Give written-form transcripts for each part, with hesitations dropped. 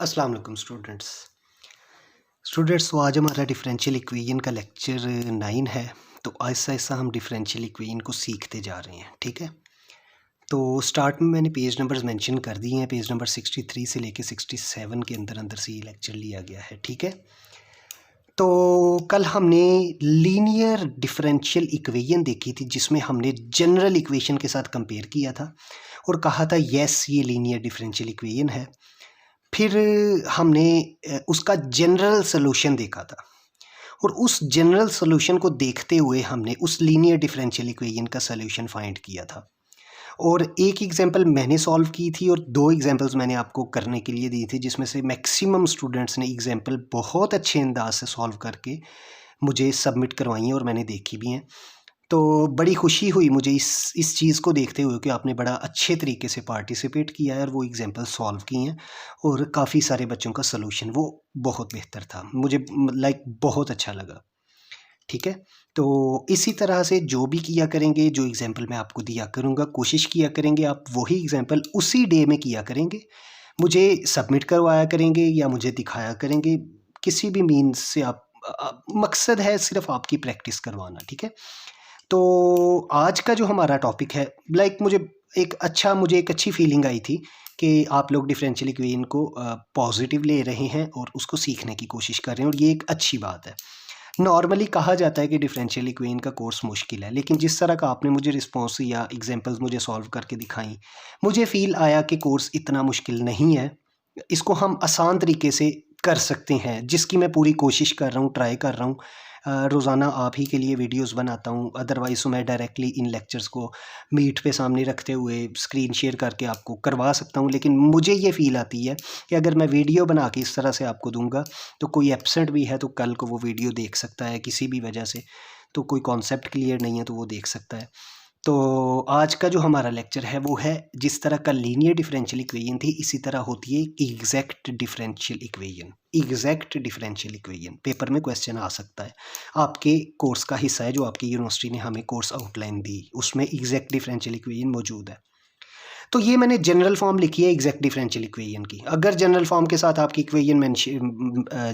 अस्सलाम वालेकुम स्टूडेंट्स तो आज हमारा डिफरेंशियल इक्वेशन का लेक्चर 9 है। तो आहिस्ता आहिस्ता हम डिफरेंशियल इक्वेशन को सीखते जा रहे हैं, ठीक है। तो स्टार्ट में मैंने पेज नंबर्स मेंशन कर दिए हैं। पेज नंबर 63 से लेके 67 के अंदर अंदर से ये लेक्चर लिया गया है, ठीक है। तो कल हमने लीनियर डिफरेंशियल इक्वेशन देखी थी, जिसमें हमने जनरल इक्वेशन के साथ कंपेयर किया था और कहा था यस ये लीनियर डिफरेंशियल इक्वेशन है। फिर हमने उसका जनरल सॉल्यूशन देखा था और उस जनरल सॉल्यूशन को देखते हुए हमने उस लीनियर डिफरेंशियल इक्वेशन का सॉल्यूशन फाइंड किया था। और एक एग्जांपल मैंने सॉल्व की थी और दो एग्जांपल्स मैंने आपको करने के लिए दी थी, जिसमें से मैक्सिमम स्टूडेंट्स ने एग्जांपल बहुत अच्छे अंदाज से सॉल्व करके मुझे सबमिट करवाई हैं और मैंने देखी भी हैं। तो बड़ी खुशी हुई मुझे इस चीज़ को देखते हुए कि आपने बड़ा अच्छे तरीके से पार्टिसिपेट किया है और वो एग्जांपल सॉल्व की हैं और काफ़ी सारे बच्चों का सॉल्यूशन वो बहुत बेहतर था। मुझे बहुत अच्छा लगा, ठीक है। तो इसी तरह से जो भी किया करेंगे, जो एग्जांपल मैं आपको दिया करूँगा, कोशिश किया करेंगे आप वही एग्जांपल उसी डे में किया करेंगे, मुझे सबमिट करवाया करेंगे या मुझे दिखाया करेंगे। किसी भी मीन्स से आप मकसद है सिर्फ आपकी प्रैक्टिस करवाना, ठीक है। तो आज का जो हमारा टॉपिक है, मुझे एक अच्छी फीलिंग आई थी कि आप लोग डिफरेंशियल इक्वेशन को पॉजिटिव ले रहे हैं और उसको सीखने की कोशिश कर रहे हैं और ये एक अच्छी बात है। नॉर्मली कहा जाता है कि डिफरेंशियल इक्वेशन का कोर्स मुश्किल है, लेकिन जिस तरह का आपने मुझे रिस्पॉन्स या एग्जांपल्स मुझे सॉल्व करके दिखाई, मुझे फील आया कि कोर्स इतना मुश्किल नहीं है। इसको हम आसान तरीके से कर सकते हैं, जिसकी मैं पूरी कोशिश कर रहा हूँ, ट्राई कर रहा हूँ। रोज़ाना आप ही के लिए वीडियोस बनाता हूँ, अदरवाइज़ तो मैं डायरेक्टली इन लेक्चर्स को मीट पे सामने रखते हुए स्क्रीन शेयर करके आपको करवा सकता हूँ। लेकिन मुझे ये फ़ील आती है कि अगर मैं वीडियो बना के इस तरह से आपको दूंगा तो कोई एब्सेंट भी है तो कल को वो वीडियो देख सकता है किसी भी वजह से, तो कोई कॉन्सेप्ट क्लियर नहीं है तो वो देख सकता है। तो आज का जो हमारा लेक्चर है वो है, जिस तरह का लीनियर डिफरेंशियल इक्वेशन थी इसी तरह होती है exact differential equation. Exact differential equation paper में क्वेश्चन आ सकता है, आपके कोर्स का हिस्सा है। जो आपकी यूनिवर्सिटी ने हमें कोर्स आउटलाइन दी उसमें एग्जैक्ट डिफरेंशियल इक्वेशन मौजूद है। तो ये मैंने जनरल फॉर्म लिखी है एग्जैक्ट डिफरेंशियल इक्वेशन की। अगर जनरल फॉर्म के साथ आपकी इक्वेशन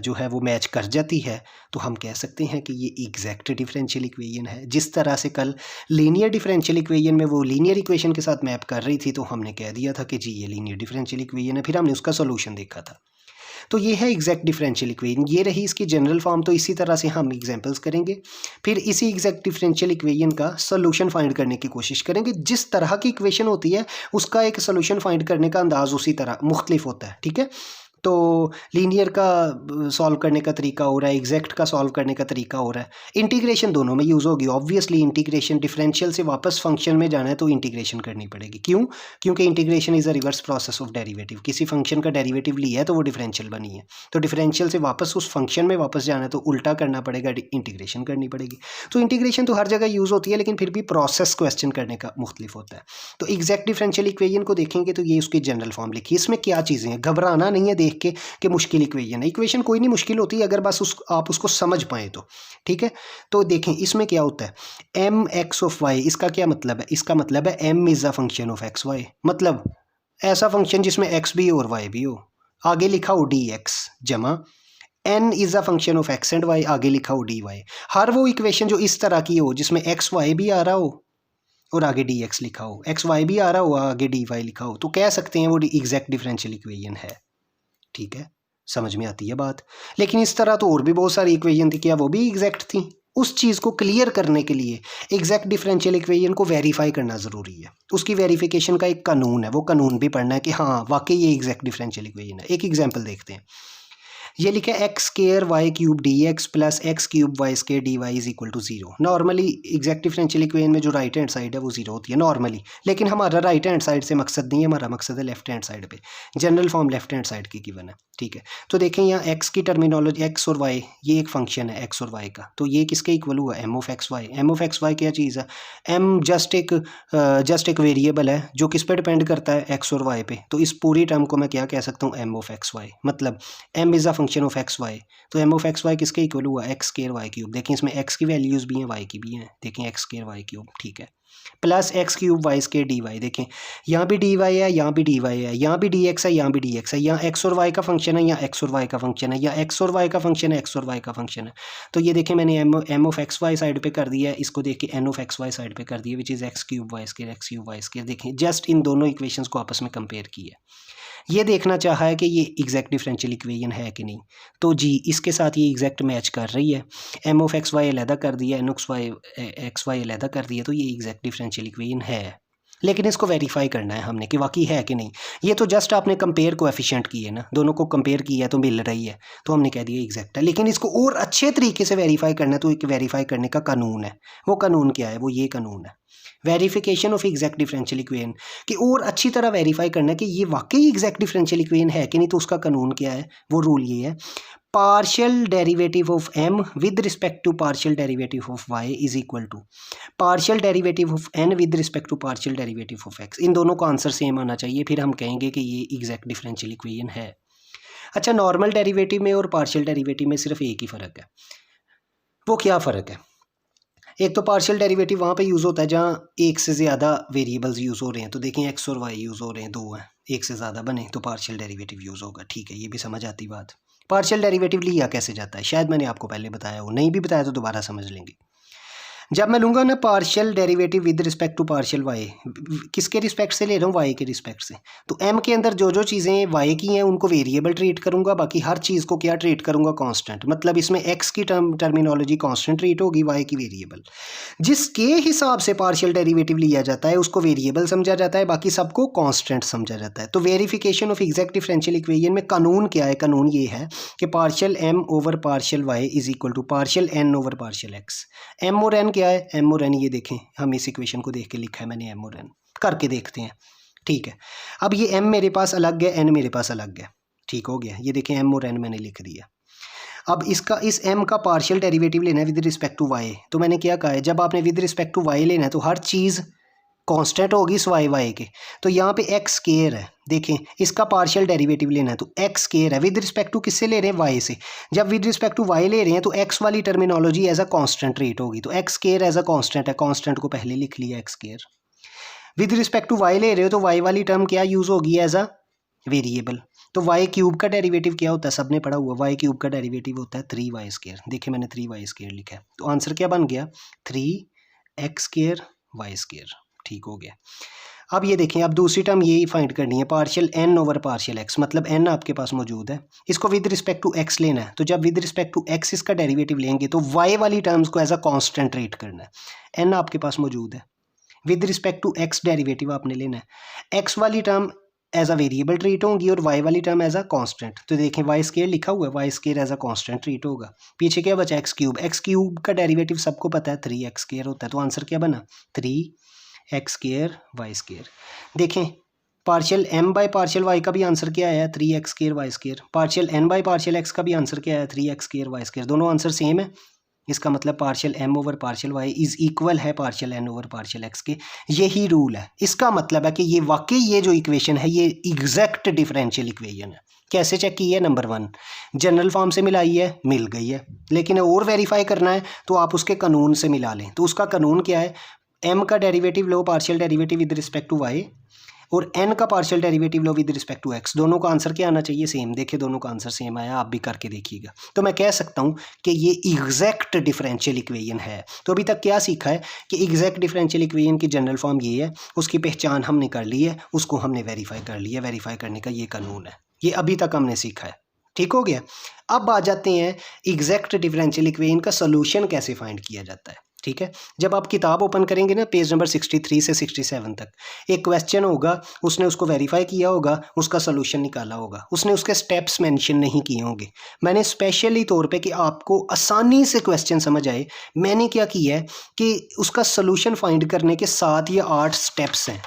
जो है वो मैच कर जाती है तो हम कह सकते हैं कि ये एग्जैक्ट डिफरेंशियल इक्वेशन है। जिस तरह से कल लीनियर डिफरेंशियल इक्वेशन में वो लीनियर इक्वेशन के साथ मैप कर रही थी तो हमने कह दिया था कि जी ये लीनियर डिफरेंशियल इक्वेशन है, फिर हमने उसका सोल्यूशन देखा था। तो ये है एग्जैक्ट डिफरेंशियल इक्वेशन, ये रही इसकी जनरल फॉर्म। तो इसी तरह से हम एग्जांपल्स करेंगे, फिर इसी एग्जैक्ट डिफरेंशियल इक्वेशन का सॉल्यूशन फाइंड करने की कोशिश करेंगे। जिस तरह की इक्वेशन होती है उसका एक सॉल्यूशन फाइंड करने का अंदाज उसी तरह मुख्तलिफ होता है, ठीक है। तो लीनियर का सॉल्व करने का तरीका हो रहा है, एग्जैक्ट का सॉल्व करने का तरीका हो रहा है। इंटीग्रेशन दोनों में यूज़ होगी ऑब्वियसली। इंटीग्रेशन डिफरेंशियल से वापस फंक्शन में जाना है तो इंटीग्रेशन करनी पड़ेगी। क्यों? क्योंकि integration is a reverse process of derivative. किसी फंक्शन का डेरिवेटिव लिया है तो वो डिफरेंशियल बनी है, तो डिफरेंशियल से वापस उस फंक्शन में वापस जाना है तो उल्टा करना पड़ेगा, इंटीग्रेशन करनी पड़ेगी। तो इंटीग्रेशन तो हर जगह यूज़ होती है, लेकिन फिर भी प्रोसेस क्वेश्चन करने का मुख्तलिफ होता है। तो एग्जैक्ट डिफरेंशियल इक्वेशन को देखेंगे तो ये उसकी जनरल फॉर्म लिखी है। इसमें क्या चीज़ें हैं, घबराना नहीं है देख के कि मुश्किल इक्वेशन है। इक्वेशन कोई नहीं मुश्किल होती अगर बस आप उसको समझ पाए तो, ठीक है। तो देखें इसमें क्या होता है, एम एक्स ऑफ वाई, इसका क्या मतलब है? इसका मतलब है M is a function of x y, मतलब ऐसा फंक्शन जिसमें एक्स भी हो और वाई भी हो। आगे लिखा हो डी एक्स जमा N is a function of x and y, आगे लिखा हो डी वाई। हर वो इक्वेशन जो इस तरह की हो जिसमें एक्स वाई भी आ रहा हो और आगे डी एक्स लिखा हो, एक्स वाई भी आ रहा हो आगे डी वाई लिखा हो, तो कह सकते हैं वो एग्जैक्ट डिफरेंशियल इक्वेशन है, ठीक है। समझ में आती है बात। लेकिन इस तरह तो और भी बहुत सारी इक्वेशन थी, क्या वो भी एग्जैक्ट थी? उस चीज़ को क्लियर करने के लिए एग्जैक्ट डिफरेंशियल इक्वेशन को वेरीफाई करना ज़रूरी है। उसकी वेरिफिकेशन का एक कानून है, वो कानून भी पढ़ना है कि हाँ वाकई ये एग्जैक्ट डिफरेंशियल इक्वेशन है। एक एग्जांपल देखते हैं। ये लिखा है x square y cube d x plus x cube y square d y is equal to zero. Normally exact differential equation में जो राइट हैंड साइड है वो जीरो होती है नॉर्मली, लेकिन हमारा राइट हैंड साइड से मकसद नहीं है, हमारा मकसद है लेफ्ट हैंड साइड पे। General form left hand side की गिवन है, ठीक है। तो देखें यहाँ एक्स की टर्मिनोलॉजी, एक्स और वाई ये एक फंक्शन है एक्स और वाई का, तो ये किसके इक्वल हुआ? M of x y. M of x y क्या चीज़ है? एम जस्ट एक वेरिएबल है जो किस पे डिपेंड करता है? एक्स और वाई पे। तो इस पूरी टर्म को मैं क्या कह सकता हूँ? M of x y. मतलब m is a function of x y, तो एम ऑफ एक्स वाई किसके इक्वल हुआ, एक्स स्क्वायर वाई क्यूब। देखें इसमें एक्स की वैल्यूज़ भी हैं वाई की भी हैं, देखें एक्स स्क्वायर वाई क्यूब, ठीक है, plus x cube y square d y. देखें यहाँ भी डी वाई है, यहाँ भी डी वाई है, यहाँ भी डी एक्स है, यहाँ भी डी एक्स है, यहाँ एक्स और वाई का फंक्शन है, यहाँ एक्स और वाई का फंक्शन है, यहाँ एक्स और वाई का फंक्शन है, एक्स और वाई का फंक्शन है। तो ये देखें मैंने M of x y side पे कर दिया है, इसको देख के N of x y side पे कर दिया, which is x cube y square, x cube y square. देखें जस्ट इन दोनों इक्वेशंस को आपस में कंपेयर किया, ये देखना चाहा है कि ये एग्जैक्ट डिफरेंशियल इक्वेशन है कि नहीं। तो जी इसके साथ ये एग्जैक्ट मैच कर रही है। एम ऑफ एक्स वाई अलहदा कर दिया, एन एक्स वाई अलहदा कर दिया, तो ये एग्जैक्ट डिफरेंशियल इक्वेशन है। लेकिन इसको वेरीफाई करना है हमने कि वाकई है कि नहीं। ये तो जस्ट आपने कंपेयर कोएफिशिएंट किए ना, दोनों को कंपेयर किया तो मिल रही है, तो हमने कह दिया एग्जैक्ट है। लेकिन इसको और अच्छे तरीके से वेरीफाई करना है, तो एक वेरीफाई करने का कानून है। वो कानून क्या है, वो ये कानून है verification of exact differential equation, कि और अच्छी तरह वेरीफाई करना है कि ये वाकई एग्जैक्ट डिफरेंशियल इक्वेशन है कि नहीं। तो उसका कानून क्या है, वो रूल ये है, partial derivative of m with respect to partial derivative of y is equal to partial derivative of n with respect to partial derivative of x. इन दोनों का आंसर सेम आना चाहिए, फिर हम कहेंगे कि ये एग्जैक्ट डिफरेंशियल इक्वेशन है। अच्छा, नॉर्मल डेरिवेटिव में और पार्शियल डेरिवेटिव में सिर्फ एक ही फ़र्क है। वो क्या फ़र्क है, एक तो पार्शियल डेरिवेटिव वहाँ पे यूज़ होता है जहाँ एक से ज़्यादा वेरिएबल्स यूज़ हो रहे हैं। तो देखें एक्स और वाई यूज़ हो रहे हैं, दो हैं, एक से ज़्यादा बने तो पार्शियल डेरिवेटिव यूज़ होगा, ठीक है, ये भी समझ आती बात। पार्शियल डेरिवेटिव लिया कैसे जाता है, शायद मैंने आपको पहले बताया हो, नहीं भी बताया तो दोबारा समझ लेंगे। जब मैं लूँगा ना partial derivative with respect to partial y, किसके रिस्पेक्ट से ले रहा हूँ, वाई के रिस्पेक्ट से, तो एम के अंदर जो जो चीज़ें वाई की हैं उनको वेरिएबल ट्रीट करूँगा, बाकी हर चीज़ को क्या ट्रीट करूँगा, कांस्टेंट। मतलब इसमें एक्स की टर्मिनोलॉजी कांस्टेंट ट्रीट होगी, वाई की वेरिएबल। जिसके हिसाब से पार्शियल डेरिवेटिव लिया जाता है उसको वेरिएबल समझा जाता है, बाकी सबको कांस्टेंट समझा जाता है। तो verification of exact differential equation में कानून क्या है, कानून ये है कि partial M over partial y is equal to partial N over partial x. M और एन क्या है, एम और एन ये देखें, हम इस इक्वेशन को देख के लिखा है मैंने, एम और एन करके देखते हैं, ठीक है। अब ये एम मेरे पास अलग है, एन मेरे पास अलग है, ठीक हो गया। ये देखें एम और एन मैंने लिख दिया। अब इसका इस एम का पार्शियल डेरिवेटिव लेना है विद रिस्पेक्ट टू वाई, तो मैंने क्या कहा है, जब आपने विद रिस्पेक्ट टू वाई लेना है तो हर चीज़ कांस्टेंट होगी स्वाई वाई के। तो यहाँ पे एक्स स्क्वायर है, देखें इसका पार्शियल डेरिवेटिव लेना है तो एक्स स्क्वायर है, विद रिस्पेक्ट टू किससे ले रहे हैं, वाई से। जब विद रिस्पेक्ट टू वाई ले रहे हैं तो एक्स वाली terminology as a constant treat होगी, तो x square as a constant है, कांस्टेंट को पहले लिख लिया x square. With respect to y ले रहे हो तो वाई वाली टर्म क्या यूज़ होगी, एज अ वेरिएबल। तो वाई क्यूब का डेरिवेटिव क्या होता है, सबने पढ़ा हुआ, वाई क्यूब का डेरिवेटिव होता है 3y स्क्वायर। देखिए मैंने 3y स्क्वायर लिखा है, तो आंसर क्या बन गया, 3x स्क्वायर वाई स्क्वायर, ठीक हो गया। अब ये देखें, अब दूसरी टर्म यही फाइंड करनी है, partial N over partial x, मतलब एन आपके पास मौजूद है, इसको विद रिस्पेक्ट टू एक्स लेना है। तो जब विद रिस्पेक्ट टू एक्स इसका डेरिवेटिव लेंगे तो वाई वाली टर्म्स को एज अ कांस्टेंट ट्रीट करना है। एन आपके पास मौजूद है, with respect to x derivative आपने लेना है, एक्स वाली term as a variable treat होंगी और वाई वाली टर्म एज अ कांस्टेंट। तो देखें वाई स्क्वायर लिखा हुआ है, y square as a constant treat होगा। पीछे क्या बचा, एक्स क्यूब। एक्स क्यूब का डेरिवेटिव सबको पता है 3x स्क्वायर होता है, तो आंसर क्या बना, 3x स्क्वायर वाई स्क्वायर। देखें partial m by partial y का भी आंसर क्या आया, 3x square y square. Partial n by partial x का भी आंसर क्या आया, 3x स्क्वायर वाई स्क्वायर। दोनों आंसर सेम है, इसका मतलब partial M over partial y is equal है partial N over partial x के। यही रूल है, इसका मतलब है कि ये वाकई ये जो इक्वेशन है ये एग्जैक्ट डिफरेंशियल इक्वेशन है। कैसे चेक की है, नंबर 1 जनरल फॉर्म से मिलाई है, मिल गई है, लेकिन और वेरीफाई करना है तो आप उसके कानून से मिला लें। तो उसका कानून क्या है, एम का डेरिवेटिव लो partial derivative with respect to y, और एन का पार्शियल डेरिवेटिव लो विद रिस्पेक्ट टू एक्स। दोनों का आंसर क्या आना चाहिए, सेम। देखिए दोनों का आंसर सेम आया, आप भी करके देखिएगा। तो मैं कह सकता हूँ कि ये एग्जैक्ट डिफरेंशियल इक्वेशन है। तो अभी तक क्या सीखा है कि एग्जैक्ट डिफरेंशियल इक्वेशन की जनरल फॉर्म ये है, उसकी पहचान हमने कर ली है, उसको हमने वेरीफाई कर लिया, वेरीफाई करने का ये कानून है, ये अभी तक हमने सीखा है, ठीक हो गया। अब आ जाते हैं एग्जैक्ट डिफरेंशियल इक्वेशन का सोल्यूशन कैसे फाइंड किया जाता है, ठीक है। जब आप किताब ओपन करेंगे ना, पेज नंबर 63 से 67 तक एक क्वेश्चन होगा, उसने उसको वेरीफाई किया होगा, उसका सोल्यूशन निकाला होगा, उसने उसके स्टेप्स मेंशन नहीं किए होंगे। मैंने स्पेशली तौर पे कि आपको आसानी से क्वेश्चन समझ आए, मैंने क्या किया है कि उसका सोल्यूशन फाइंड करने के 7 या 8 स्टेप्स हैं,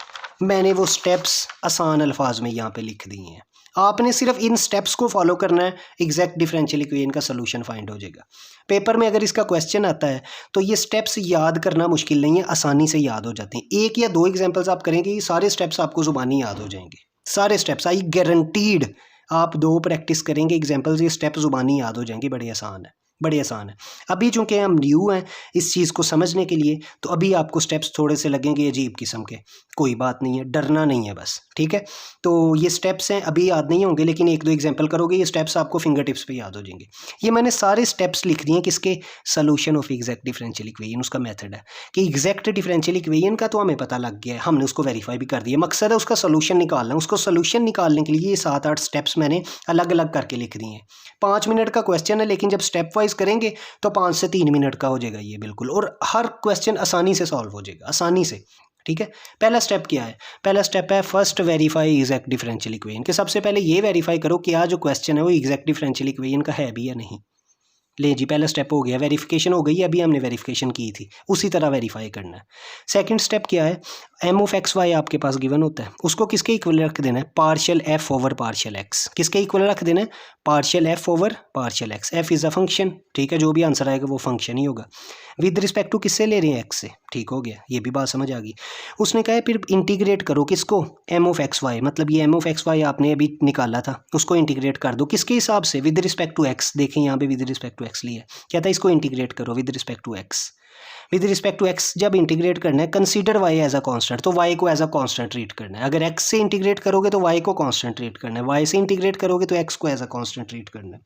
मैंने वो स्टेप्स आसान अल्फाज में यहाँ पे लिख दिए हैं। आपने सिर्फ इन स्टेप्स को फॉलो करना है, एग्जैक्ट डिफरेंशियल इक्वेशन का सोल्यूशन फाइंड हो जाएगा। पेपर में अगर इसका क्वेश्चन आता है तो ये स्टेप्स याद करना मुश्किल नहीं है, आसानी से याद हो जाते हैं। 1 या 2 एग्जांपल्स आप करेंगे, ये सारे स्टेप्स आपको ज़ुबानी याद हो जाएंगे, सारे स्टेप्स, आई गारंटीड आप 2 प्रैक्टिस करेंगे एग्जाम्पल्स, ये स्टेप ज़ुबानी याद हो जाएंगे, बड़े आसान है, बड़े आसान है। अभी चूँकि हम न्यू हैं इस चीज़ को समझने के लिए, तो अभी आपको स्टेप्स थोड़े से लगेंगे अजीब किस्म के, कोई बात नहीं है, डरना नहीं है बस, ठीक है। तो ये स्टेप्स हैं, अभी याद नहीं होंगे, लेकिन 1-2 एग्जाम्पल करोगे ये स्टेप्स आपको फिंगर टिप्स पे याद हो जाएंगे। ये मैंने सारे स्टेप्स लिख दिए किसके, solution of exact differential equation, उसका मेथड है कि एग्जैक्ट डिफरेंशियल इक्वेशन का तो हमें पता लग गया है, हमने उसको वेरीफाई भी कर दिया, मकसद है उसका सोल्यूशन निकालना। उसको सोल्यूशन निकालने के लिए ये 7-8 स्टेप्स मैंने अलग अलग करके लिख दिए हैं। 5 मिनट का क्वेश्चन है, लेकिन जब स्टेप वाइज करेंगे तो 5 से 3 मिनट का हो जाएगा ये बिल्कुल, और हर क्वेश्चन आसानी से सॉल्व हो जाएगा, आसानी से, ठीक है। पहला स्टेप क्या है, पहला स्टेप है first verify exact differential equation, कि सबसे पहले ये वेरीफाई करो कि आज जो क्वेश्चन है वो एग्जैक्ट डिफरेंशियल इक्वेशन का है भी या नहीं। ले जी, पहला स्टेप हो गया, वेरिफिकेशन हो गई, अभी हमने वेरिफिकेशन की थी, उसी तरह वेरीफाई करना है। सेकंड स्टेप क्या है, एम ऑफ एक्स वाई आपके पास गिवन होता है, उसको किसके इक्वल रख देना है, partial f over partial x, किसके इक्वल रख देना है, partial f over partial x. F is a function, ठीक है, जो भी आंसर आएगा वो फंक्शन ही होगा। विद रिस्पेक्ट टू किससे ले रहे हैं, एक्स से, ठीक हो गया, ये भी बात समझ आ गई। उसने कहा है फिर इंटीग्रेट करो किसको, एम ऑफ एक्स वाई, मतलब ये एम ऑफ एक्स वाई आपने अभी निकाला था, उसको इंटीग्रेट कर दो किसके हिसाब से, विद रिस्पेक्ट टू एक्स। देखें यहाँ पे विद रिस्पेक्ट टू एक्स लिया है, कहता है इसको इंटीग्रेट करो with respect to x. With respect to x जब इंटीग्रेट करना है, consider y as a constant, तो वाई को एज अ कांस्टेंट ट्रीट करना है। अगर एक्स से इंटीग्रेट करोगे तो वाई को कांस्टेंट ट्रीट करना है, वाई से इंटीग्रेट करोगे तो एक्स को एज अ कांस्टेंट ट्रीट करना है।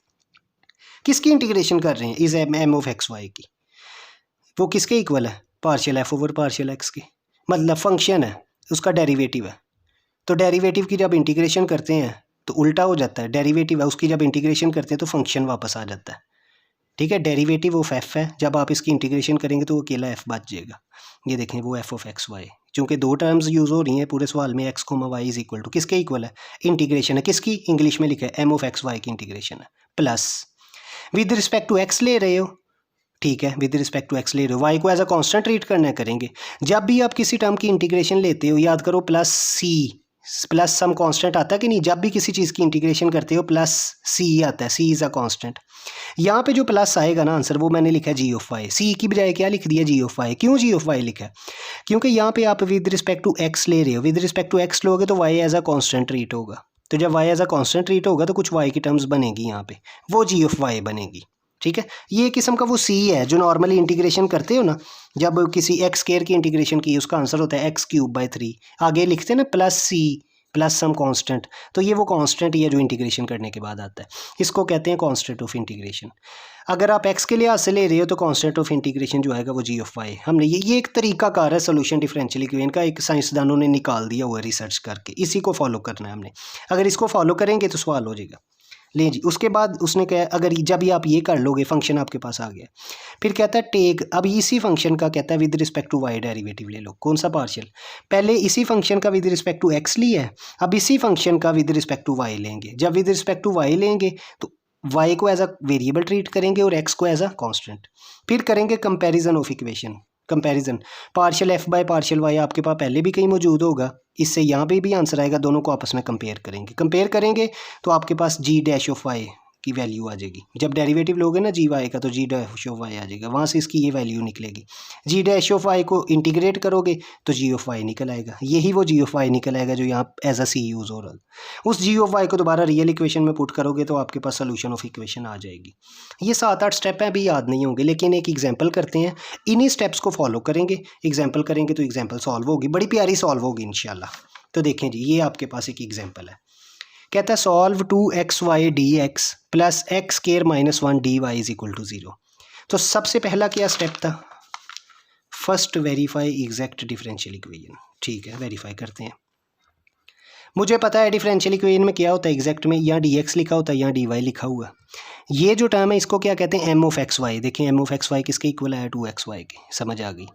किसकी इंटीग्रेशन कर रहे हैं, is M of x y की, वो किसके इक्वल है, partial f over partial x की, मतलब फंक्शन है, उसका डेरिवेटिव है। तो डेरिवेटिव की जब इंटीग्रेशन करते हैं तो उल्टा हो जाता है, डेरिवेटिव है उसकी जब इंटीग्रेशन करते हैं तो फंक्शन वापस आ जाता है, ठीक है। डेरिवेटिव ऑफ एफ है, जब आप इसकी इंटीग्रेशन करेंगे तो वो अकेला एफ बच जाएगा। ये देखें वो एफ ऑफ एक्स वाई, चूँकि 2 टर्म्स यूज़ हो रही हैं पूरे सवाल में, x comma y is equal to किसके इक्वल है, इंटीग्रेशन है किसकी, इंग्लिश में लिखा है एम ऑफ एक्स वाई की इंटीग्रेशन है, plus with respect to x ले रहे हो, ठीक है, विद रिस्पेक्ट टू एक्स ले रहे हो, वाई को एज अ कांस्टेंट ट्रीट करना है, करेंगे। जब भी आप किसी टर्म की इंटीग्रेशन लेते हो याद करो plus C, plus some constant आता है कि नहीं, जब भी किसी चीज़ की इंटीग्रेशन करते हो प्लस सी आता है, सी इज़ अ कांस्टेंट। यहाँ पे जो प्लस आएगा ना आंसर, वो मैंने लिखा है जी ऑफ वाई, सी की बजाय क्या लिख दिया, जी ऑफ वाई। क्यों जी ऑफ वाई लिखा है, क्योंकि यहाँ पे आप विद रिस्पेक्ट टू एक्स ले रहे हो, विद रिस्पेक्ट टू एक्स लोगे तो y as a constant treat होगा, तो जब y as a constant treat होगा तो कुछ वाई की टर्म्स बनेगी यहाँ पे, वो जी ऑफ वाई बनेगी, ठीक है। ये किस्म का वो सी है जो नॉर्मली इंटीग्रेशन करते हो ना, जब किसी एक्स स्क्वायर की इंटीग्रेशन की उसका आंसर होता है एक्स क्यूब बाई 3, आगे लिखते हैं ना plus C plus some constant, तो ये वो कांस्टेंट ही है जो इंटीग्रेशन करने के बाद आता है, इसको कहते हैं कांस्टेंट ऑफ इंटीग्रेशन। अगर आप एक्स के लिहाज से ले रहे हो तो कांस्टेंट ऑफ इंटीग्रेशन जो आएगा वो जी ऑफ वाई। हमने ये एक तरीका कार है सोल्यूशन डिफरेंशियल इक्वेशन का, एक साइंसदानों ने निकाल दिया हुआ रिसर्च करके, इसी को फॉलो करना है हमने। अगर इसको फॉलो करेंगे तो सवाल हो जाएगा। ले जी, उसके बाद उसने कहा अगर जब ये आप ये कर लोगे फंक्शन आपके पास आ गया, फिर कहता है टेक, अब इसी फंक्शन का कहता है with respect to y derivative ले लो, कौन सा पार्शियल, पहले इसी फंक्शन का विद रिस्पेक्ट टू एक्स लिया है, अब इसी फंक्शन का विद रिस्पेक्ट टू वाई लेंगे। जब विद रिस्पेक्ट टू वाई लेंगे तो वाई को एज अ वेरिएबल ट्रीट करेंगे और एक्स को एज अ कांस्टेंट, फिर करेंगे comparison of equation, comparison partial f by partial y आपके पास पहले भी कहीं मौजूद होगा, इससे यहाँ पे भी आंसर आएगा, दोनों को आपस में कंपेयर करेंगे तो आपके पास जी डैश ऑफ वाई की वैल्यू आ जाएगी। जब डेरिवेटिव लोगे ना जी वाई का तो जी डैश ऑफ वाई आ जाएगा, वहाँ से इसकी ये वैल्यू निकलेगी। जी डैश ऑफ वाई को इंटीग्रेट करोगे तो जी ऑफ वाई निकल आएगा, यही वो जी ऑफ वाई निकल आएगा जो यहाँ एज अ सी यूज़ हो रहा है। उस जी ऑफ वाई को दोबारा रियल इक्वेशन में पुट करोगे तो आपके पास सोल्यूशन ऑफ इक्वेशन आ जाएगी। ये 7-8 स्टेप हैं, अभी याद नहीं होंगे, लेकिन एक एग्जाम्पल करते हैं, इन्हीं स्टेप्स को फॉलो करेंगे, एग्जाम्पल करेंगे तो एग्जाम्पल सॉल्व होगी, बड़ी प्यारी सॉल्व होगी इंशाल्लाह। तो देखें जी, ये आपके पास एक एग्जाम्पल है, कहता है solve 2xy dx plus x square minus 1 dy is equal to 0। तो सबसे पहला क्या स्टेप था, first verify exact differential equation, ठीक है, वेरीफाई करते हैं। मुझे पता है डिफरेंशियल इक्वेशन में क्या होता है, एग्जैक्ट में यहाँ dx लिखा होता है, यहाँ dy लिखा हुआ है। ये जो टर्म है इसको क्या कहते हैं, एम ऑफ एक्स वाई। देखें एम ऑफ एक्स वाई किसके इक्वल है, 2xy के, समझ आ गई।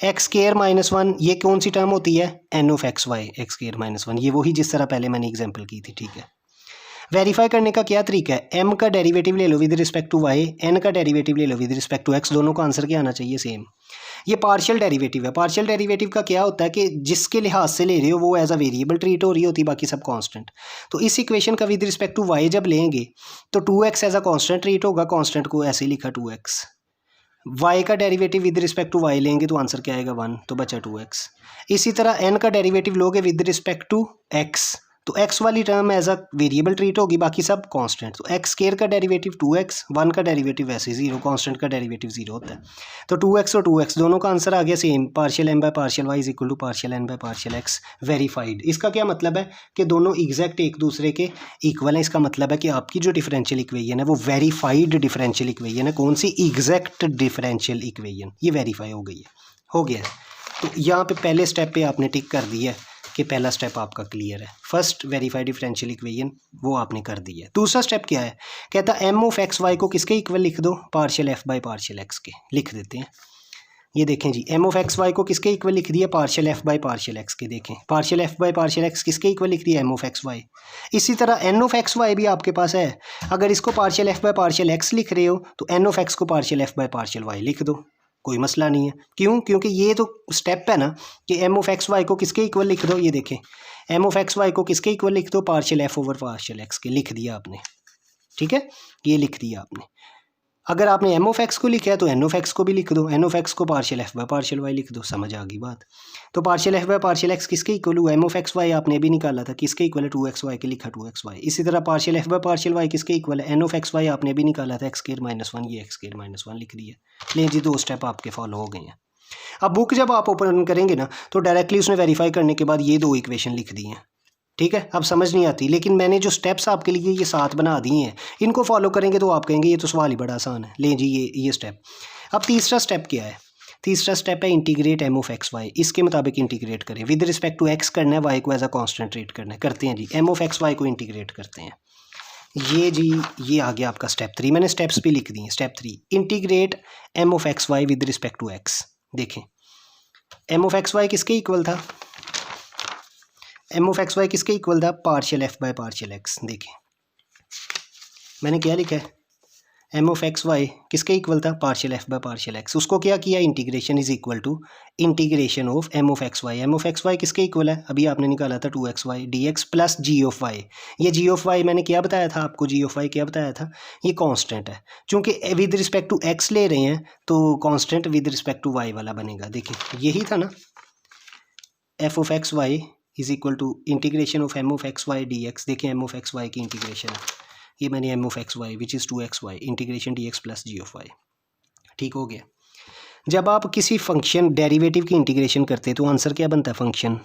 एक्स स्क्वायर माइनस 1 ये कौन सी टर्म होती है, N of x y, x square minus 1, ये वही जिस तरह पहले मैंने एग्जाम्पल की थी, ठीक है। वेरीफाई करने का क्या तरीका है, एम का डेरिवेटिव ले लो with respect to y, n का डेरिवेटिव ले लो विद रिस्पेक्ट टू एक्स, दोनों का आंसर क्या आना चाहिए, सेम। ये पार्शियल डेरिवेटिव है, पार्शियल डेरिवेटिव का क्या होता है कि जिसके लिहाज से ले रहे हो वो एज अ वेरिएबल ट्रीट हो रही होती है, बाकी सब कांस्टेंट। तो इस इक्वेशन का विद रिस्पेक्ट टू वाई जब लेंगे तो 2x as a constant treat होगा, कांस्टेंट को ऐसे ही लिखा 2x। y का derivative with respect to y लेंगे तो आंसर क्या आएगा 1, तो बचा 2x। इसी तरह n का डेरिवेटिव लोगे विद रिस्पेक्ट टू x तो एक्स वाली term as a variable treat होगी, बाकी सब कांस्टेंट। तो एक्स स्क्वायर का डेरिवेटिव 2x, 1 का डेरिवेटिव वैसे 0, कांस्टेंट का डेरिवेटिव 0 होता है। तो 2x और 2x दोनों का आंसर आ गया same, partial m by partial y is equal to partial n by partial x verified. इसका क्या मतलब है कि दोनों एग्जैक्ट एक दूसरे के इक्वल हैं। इसका मतलब है कि आपकी जो डिफरेंशियल इक्वेशन है वो वेरीफाइड डिफरेंशियल इक्वेशन है। कौन सी? एग्जैक्ट डिफरेंशियल इक्वेशन, ये वेरीफाई हो गई है, हो गया है। तो यहाँ पे पहले स्टेप पे आपने टिक कर दिया है कि पहला स्टेप आपका क्लियर है। फर्स्ट वेरीफाइड डिफरेंशियल इक्वेशन वो आपने कर दी है। दूसरा स्टेप क्या है? कहता है एम ऑफ एक्स वाई को किसके इक्वल लिख दो? Partial f by partial x के। लिख देते हैं, ये देखें जी, एम ऑफ एक्स वाई को किसके इक्वल लिख दिया? Partial f by partial x के। देखें partial f by partial x किसके इक्वल लिख दिया? M of x y. इसी तरह एन ऑफ एक्स वाई भी आपके पास है। अगर इसको partial f by partial x लिख रहे हो तो एन ऑफ एक्स को partial f by partial y लिख दो, कोई मसला नहीं है। क्यों? क्योंकि ये तो स्टेप है ना कि एम ऑफ एक्स वाई को किसके इक्वल लिख दो। ये देखें एम ऑफ एक्स वाई को किसके इक्वल लिख दो? Partial f over partial x के। लिख दिया आपने, ठीक है, ये लिख दिया आपने। अगर आपने एम ऑफ एक्स को लिखा है तो एन ऑफ एक्स को भी लिख दो, एन ऑफ एक्स को partial f by partial y लिख दो। समझ आ गई बात? तो partial f by partial x किसके इक्वल हुआ? एम ऑफ एक्स वाई आपने भी निकाला था, किसके इक्वल है? 2x वाई के, लिखा 2x वाई। इसी तरह partial f by partial y किसके इक्वल है? एन ऑफ एक्स वाई आपने भी निकाला था, एक्स स्क्वायर माइनस 1, ये एक्स स्क्वायर माइनस 1 लिख दिया। लेकिन जी 2 स्टेप आपके फॉलो हो गए हैं। अब बुक जब आप ओपन करेंगे ना तो डायरेक्टली उसने वेरीफाई करने के बाद ये 2 इक्वेशन लिख दी हैं, ठीक है। अब समझ नहीं आती, लेकिन मैंने जो स्टेप्स आपके लिए ये 7 बना दिए हैं, इनको फॉलो करेंगे तो आप कहेंगे ये तो सवाल ही बड़ा आसान है। लें जी ये स्टेप। अब तीसरा स्टेप क्या है? तीसरा स्टेप है integrate M of x y. इसके मुताबिक इंटीग्रेट करें, विद रिस्पेक्ट टू एक्स करना है, वाई को एज अ कांस्टेंट ट्रीट करना है। करते हैं जी, एम ऑफ एक्स वाई को इंटीग्रेट करते हैं। ये जी ये आ गया आपका स्टेप 3। मैंने स्टेप्स भी लिख दिए। Step 3 integrate M of x y with respect to x. देखें एम ऑफ एक्स वाई किसके इक्वल था? एम ऑफ एक्स वाई किसके इक्वल था? Partial f by partial x. देखें मैंने क्या लिखा है? एम ऑफ एक्स वाई किसके इक्वल था? Partial f by partial x. उसको क्या किया? Integration is equal to integration of M of x y. M of x y किसके इक्वल है? अभी आपने निकाला था 2x y d x plus g of y. ये जी ऑफ वाई मैंने क्या बताया था आपको? जी ऑफ वाई क्या बताया था? ये कांस्टेंट है। चूंकि विद रिस्पेक्ट टू एक्स ले रहे हैं तो constant with respect to y वाला बनेगा। देखिए यही था ना, f of x y is equal to integration of M of x y d x. देखिए एम ऑफ एक्स वाई की इंटीग्रेशन है, ये मैंने M of x y which is 2x y integration d x plus g of y. ठीक हो गया। जब आप किसी फंक्शन डेरिवेटिव की इंटीग्रेशन करते हैं तो आंसर क्या बनता है? फंक्शन,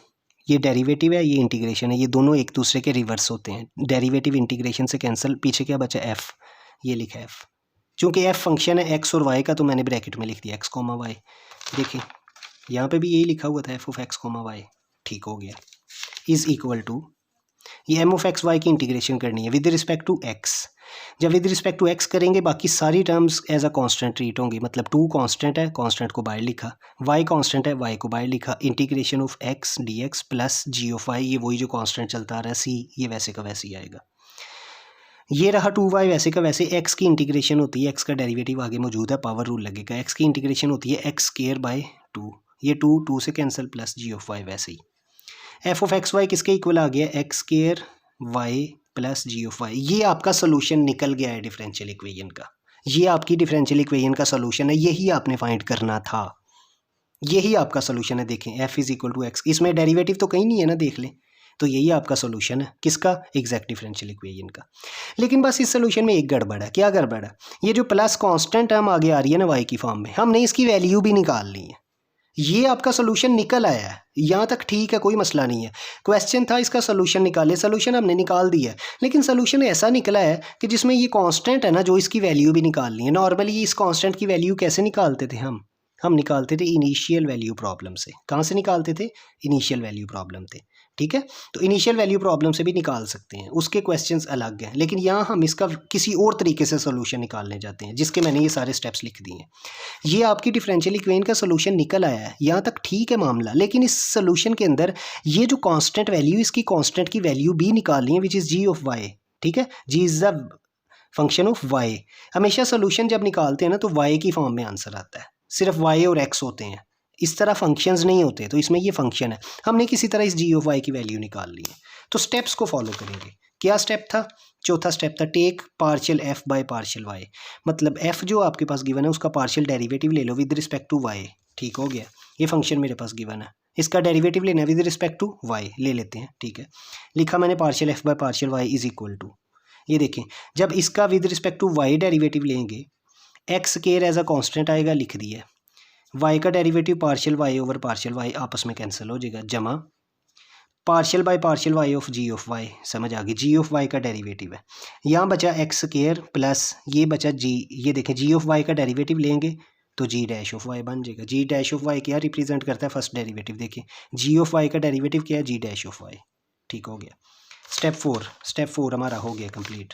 ये डेरिवेटिव है, ये इंटीग्रेशन है, ये दोनों एक दूसरे के रिवर्स होते हैं। डेरिवेटिव इंटीग्रेशन से कैंसिल, पीछे क्या बचा? एफ, ये लिखा है एफ। चूँकि एफ फंक्शन है एक्स और वाई का तो मैंने ब्रैकेट में लिख दिया एक्स कोमा वाई। देखिए यहाँ पे भी यही लिखा हुआ था, f of x comma y. ठीक हो गया। इज़ इक्वल टू, ये एम ऑफ एक्स वाई की इंटीग्रेशन करनी है विद रिस्पेक्ट टू एक्स। जब विद रिस्पेक्ट टू एक्स करेंगे बाकी सारी terms as a constant treat होंगी। मतलब 2 कांस्टेंट है, कांस्टेंट को बाहर लिखा, y कांस्टेंट है, y को बाहर लिखा, integration of x dx plus g of y. ये वही जो कांस्टेंट चलता आ रहा है c, ये वैसे का वैसे ही आएगा। ये रहा 2y वैसे का वैसे। x की इंटीग्रेशन होती है, x का डेरिवेटिव आगे मौजूद है, पावर रूल लगेगा। x की इंटीग्रेशन होती है एक्स स्क्वायर बाय 2, ये 2 से cancel plus g of y वैसे ही। एफ ऑफ एक्स वाई किसके इक्वल आ गया? X square y plus g of y. ये आपका सोल्यूशन निकल गया है डिफरेंशियल इक्वेशन का। ये आपकी डिफरेंशियल इक्वेशन का सोल्यूशन है, यही आपने फाइंड करना था, यही आपका सोल्यूशन है। देखें f is equal to x, इसमें डेरिवेटिव तो कहीं नहीं है ना, देख लें। तो यही आपका सोल्यूशन है, किसका? एग्जैक्ट डिफरेंशियल इक्वेशन का। लेकिन बस इस सोल्यूशन में एक गड़बड़ है। क्या गड़बड़ है? ये जो प्लस कांस्टेंट टर्म आगे आ रही है ना वाई की फॉर्म में, हमने इसकी वैल्यू भी निकालनी है। ये आपका सोल्यूशन निकल आया है, यहाँ तक ठीक है, कोई मसला नहीं है। क्वेश्चन था इसका सोल्यूशन निकाले, सोल्यूशन हमने निकाल दिया है, लेकिन सोल्यूशन ऐसा निकला है कि जिसमें ये कांस्टेंट है ना, जो इसकी वैल्यू भी निकालनी है। नॉर्मली इस कांस्टेंट की वैल्यू कैसे निकालते थे हम निकालते थे इनिशियल वैल्यू प्रॉब्लम से। कहाँ से निकालते थे? इनिशियल वैल्यू प्रॉब्लम थे, ठीक है। तो इनिशियल वैल्यू प्रॉब्लम से भी निकाल सकते हैं, उसके क्वेश्चंस अलग हैं। लेकिन यहाँ हम इसका किसी और तरीके से सोल्यूशन निकालने जाते हैं, जिसके मैंने ये सारे स्टेप्स लिख दिए हैं। ये आपकी डिफरेंशियल इक्वेशन का सोल्यूशन निकल आया है, यहाँ तक ठीक है मामला। लेकिन इस सोल्यूशन के अंदर ये जो कांस्टेंट वैल्यू, इसकी कांस्टेंट की वैल्यू भी निकालनी है, which is g of y, ठीक है। G is the function of y. हमेशा सोल्यूशन जब निकालते हैं ना तो वाई की फॉर्म में आंसर आता है, सिर्फ वाई और एक्स होते हैं, इस तरह फंक्शंस नहीं होते। तो इसमें ये फंक्शन है, हमने किसी तरह इस जी ऑफ वाई की वैल्यू निकाल ली है। तो स्टेप्स को फॉलो करेंगे। क्या स्टेप था? चौथा स्टेप था take partial f by partial y. मतलब एफ जो आपके पास गिवन है उसका पार्शियल डेरिवेटिव ले लो विद रिस्पेक्ट टू वाई। ठीक हो गया, ये फंक्शन मेरे पास गिवन है, इसका डेरिवेटिव लेना है विद रिस्पेक्ट टू वाई, ले लेते हैं, ठीक है। लिखा मैंने partial f by partial y is equal to, ये देखें जब इसका with respect to y derivative लेंगे x square as a constant आएगा, लिख दिया। वाई का derivative partial y over partial y आपस में कैंसिल हो जाएगा, जमा partial by partial y of g of y, समझ आ गई, जी ऑफ वाई का डेरिवेटिव है। यहाँ बचा एक्स स्क्वायर प्लस ये बचा जी, ये देखें जी ऑफ वाई का डेरिवेटिव लेंगे तो जी डैश ऑफ वाई बन जाएगा। जी डैश ऑफ वाई क्या रिप्रेजेंट करता है, फर्स्ट डेरिवेटिव, देखिए जी ऑफ वाई का डेरिवेटिव क्या है, जी डैश ऑफ वाई, ठीक हो गया। स्टेप फोर हमारा हो गया कंप्लीट।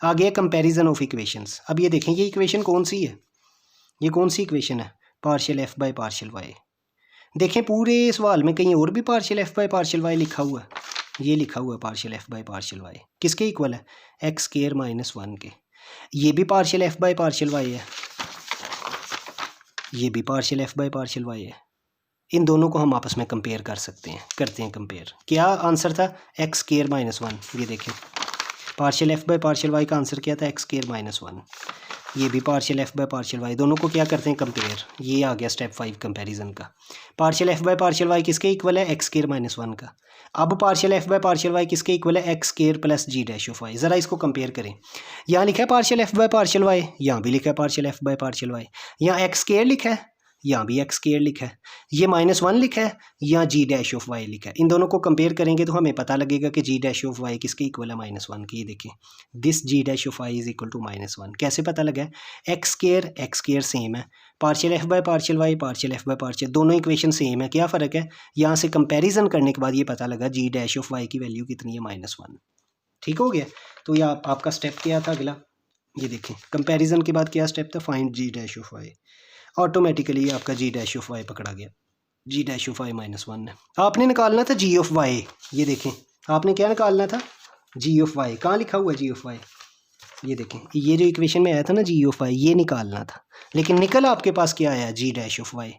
आगे कंपैरिजन ऑफ इक्वेशंस। अब ये देखें ये इक्वेशन कौन सी है, ये कौन सी इक्वेशन है, partial f by partial y. देखें पूरे सवाल में कहीं और भी partial f by partial y लिखा हुआ है, ये लिखा हुआ है partial f by partial y किसके इक्वल है, एक्स स्क्वायर माइनस 1 के। ये भी partial f by partial y है, ये भी partial f by partial y है। इन दोनों को हम आपस में कंपेयर कर सकते हैं, करते हैं कंपेयर। क्या आंसर था, एक्स स्क्वायर माइनस 1। ये देखें partial f by partial y का आंसर क्या था, एक्स स्क्वायर माइनस 1। ये भी partial f by partial y, दोनों को क्या करते हैं कंपेयर। ये आ गया स्टेप 5 कंपैरिजन का। Partial f by partial y किसके इक्वल है, एक्स स्क्वायर माइनस 1 का। अब partial f by partial y किसके इक्वल है, x square plus g dash of y. ज़रा इसको कंपेयर करें, यहाँ लिखा है partial f by partial y, यहाँ भी लिखा है partial f by partial y. यहाँ एक्स स्क्वायर लिखा है, यहाँ भी एक्स स्क्वायर लिखा है, ये माइनस 1 लिखा है, यहाँ जी डैश ऑफ वाई लिखा है। इन दोनों को कंपेयर करेंगे तो हमें पता लगेगा कि जी डैश ऑफ वाई किसके इक्वल है, माइनस 1 की। ये देखें this g dash of y is equal to minus 1। कैसे पता लगा है, एक्स स्क्वायर सेम है, partial f by partial y partial f by partial, दोनों इक्वेशन सेम है। क्या फ़र्क है, यहाँ से कंपेरिजन करने के बाद ये पता लगा जी डैश ऑफ वाई की वैल्यू कितनी है, माइनस 1। ठीक हो गया। तो ये आपका स्टेप क्या था अगला, ये देखें कंपेरिजन के बाद क्या स्टेप था, find g dash of y. Automatically आपका जी डैश ऑफ वाई पकड़ा गया, g dash of y minus 1 है। आपने निकालना था जी ऑफ वाई, ये देखें आपने क्या निकालना था, जी ऑफ वाई। कहाँ लिखा हुआ है जी ऑफ वाई, ये देखें ये जो इक्वेशन में आया था ना जी ऑफ वाई, ये निकालना था, लेकिन निकल आपके पास क्या आया, जी डैश ऑफ वाई।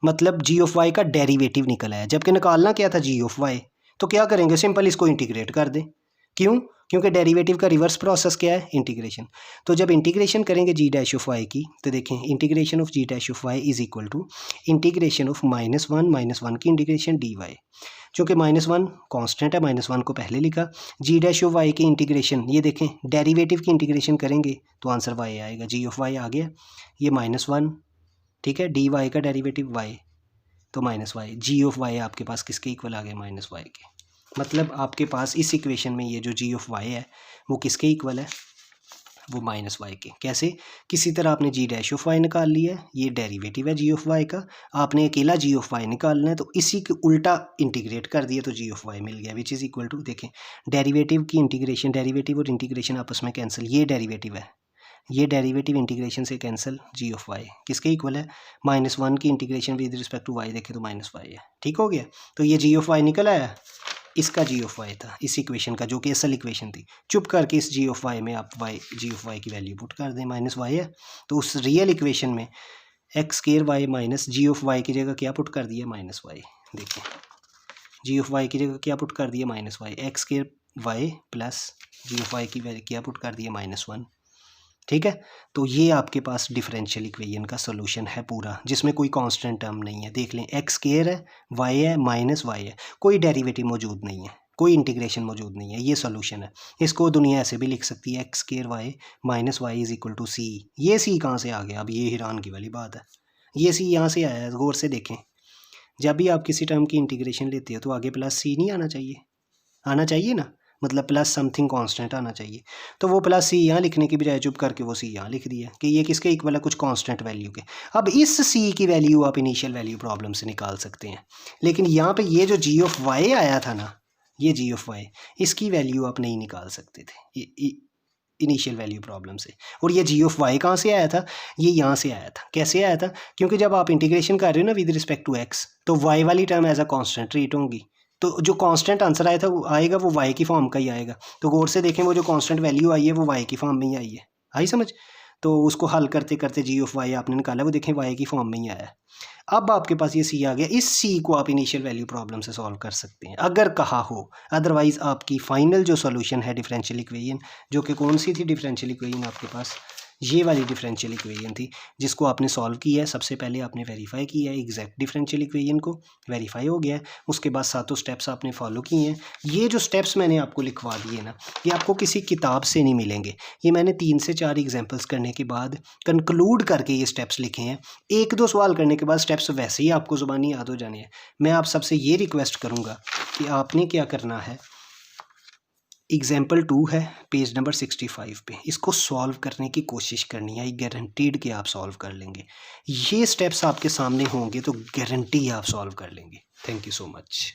मतलब जी ऑफ वाई का डेरिवेटिव निकल आया, जबकि निकालना क्या था, जी ऑफ वाई। तो क्या करेंगे, सिंपल इसको इंटीग्रेट कर दें। क्यों, क्योंकि डेरिवेटिव का रिवर्स प्रोसेस क्या है, इंटीग्रेशन। तो जब इंटीग्रेशन करेंगे जी डैश ऑफ वाई की, तो देखें integration of g dash of y is equal to integration of minus one की इंटीग्रेशन डी वाई। चूँकि माइनस 1 कॉन्स्टेंट है, माइनस 1 को पहले लिखा। जी डैश ऑफ वाई की इंटीग्रेशन, ये देखें डेरिवेटिव की इंटीग्रेशन करेंगे तो आंसर वाई आएगा, जी ऑफ वाई आ गया। ये माइनस 1, ठीक है, डी वाई का डेरिवेटिव वाई, तो minus y, g of y आपके पास किसके इक्वल आ गया, माइनस वाई के। मतलब आपके पास इस इक्वेशन में ये जो जी ऑफ वाई है वो किसके इक्वल है, वो माइनस वाई के। कैसे, किसी तरह आपने जी डैश ऑफ वाई निकाल लिया है, ये डेरिवेटिव है जी ऑफ वाई का, आपने अकेला जी ऑफ वाई निकालना है, तो इसी के उल्टा इंटीग्रेट कर दिया तो जी ऑफ वाई मिल गया, विच इज़ इक्वल टू, देखें डेरिवेटिव की इंटीग्रेशन, डेरिवेटिव और इंटीग्रेशन आपस में कैंसिल, ये डेरिवेटिव है, ये डेरिवेटिव इंटीग्रेशन से कैंसिल, जी ऑफ वाई किसके इक्वल है, माइनस 1 की integration with respect to y देखें तो माइनस वाई है। ठीक हो गया। तो ये जी ऑफ वाई निकल आया, इसका जी ऑफ वाई था इस इक्वेशन का, जो कि असल इक्वेशन थी। चुप करके इस जी ऑफ वाई में आप वाई, जी ऑफ वाई की वैल्यू पुट कर दें, माइनस वाई है, तो उस रियल इक्वेशन में x square Y minus g of y की जगह क्या पुट कर दिया, माइनस वाई। देखिए जी ऑफ वाई की जगह क्या पुट कर दिया, minus y, x square y plus g of y की वैल्यू क्या पुट कर दिया, माइनस 1। ठीक है, तो ये आपके पास डिफरेंशियल इक्वेशन का सोल्यूशन है पूरा, जिसमें कोई कांस्टेंट टर्म नहीं है। देख लें एक्स स्क्वायर है, वाई है, माइनस वाई है, कोई डेरिवेटिव मौजूद नहीं है, कोई इंटीग्रेशन मौजूद नहीं है, ये सोल्यूशन है। इसको दुनिया ऐसे भी लिख सकती है, x square Y minus Y is equal to C. ये सी कहाँ से आ गया, अब ये हैरान की वाली बात है, ये सी यहाँ से आया है। गौर से देखें, जब भी आप किसी टर्म की इंटीग्रेशन लेते हो तो आगे प्लस सी नहीं आना चाहिए, आना चाहिए ना, मतलब प्लस समथिंग कांस्टेंट आना चाहिए। तो वो प्लस सी यहाँ लिखने की बजाय चुप करके वो सी यहाँ लिख दिया कि ये किसके इक्वल है, कुछ कांस्टेंट वैल्यू के। अब इस सी की वैल्यू आप इनिशियल वैल्यू प्रॉब्लम से निकाल सकते हैं, लेकिन यहाँ पे ये जो जी ऑफ वाई आया था ना, ये जी ऑफ वाई, इसकी वैल्यू आप नहीं निकाल सकते थे इनिशियल वैल्यू प्रॉब्लम से। और ये जी ऑफ वाई कहाँ से आया था, ये यहाँ से आया था। कैसे आया था, क्योंकि जब आप इंटीग्रेशन कर रहे हो ना विद रिस्पेक्ट टू एक्स, तो वाई वाली term as a constant treat होंगी, तो जो कांस्टेंट आंसर आया था वो आएगा, वो वाई की फॉर्म का ही आएगा। तो गौर से देखें, वो जो कांस्टेंट वैल्यू आई है वो वाई की फॉर्म में ही आई है, आई समझ। तो उसको हल करते करते जी ऑफ वाई आपने निकाला, वो देखें वाई की फॉर्म में ही आया है। अब आपके पास ये सी आ गया, इस सी को आप इनिशियल वैल्यू प्रॉब्लम से सॉल्व कर सकते हैं अगर कहा हो। अदरवाइज आपकी फाइनल जो सोल्यूशन है डिफरेंशियल इक्वेशन, जो कि कौन सी थी डिफरेंशियल इक्वेशन आपके पास, ये वाली डिफरेंशियल इक्वेशन थी जिसको आपने सॉल्व किया है। सबसे पहले आपने वेरीफाई किया है एग्जैक्ट डिफरेंशियल इक्वेशन को, वेरीफाई हो गया है। उसके बाद सातों स्टेप्स आपने फॉलो किए हैं। ये जो स्टेप्स मैंने आपको लिखवा दिए ना, ये आपको किसी किताब से नहीं मिलेंगे। ये मैंने 3 से 4 एग्जाम्पल्स करने के बाद कंक्लूड करके ये स्टेप्स लिखे हैं। 1-2 सवाल करने के बाद स्टेप्स वैसे ही आपको ज़ुबानी याद हो जाने हैं। मैं आप सबसे ये रिक्वेस्ट करूँगा कि आपने क्या करना है, एग्जाम्पल 2 है पेज नंबर 65 पे, इसको सॉल्व करने की कोशिश करनी है। गारंटीड कि आप सॉल्व कर लेंगे। ये स्टेप्स आपके सामने होंगे तो गारंटी आप सॉल्व कर लेंगे। Thank you so much.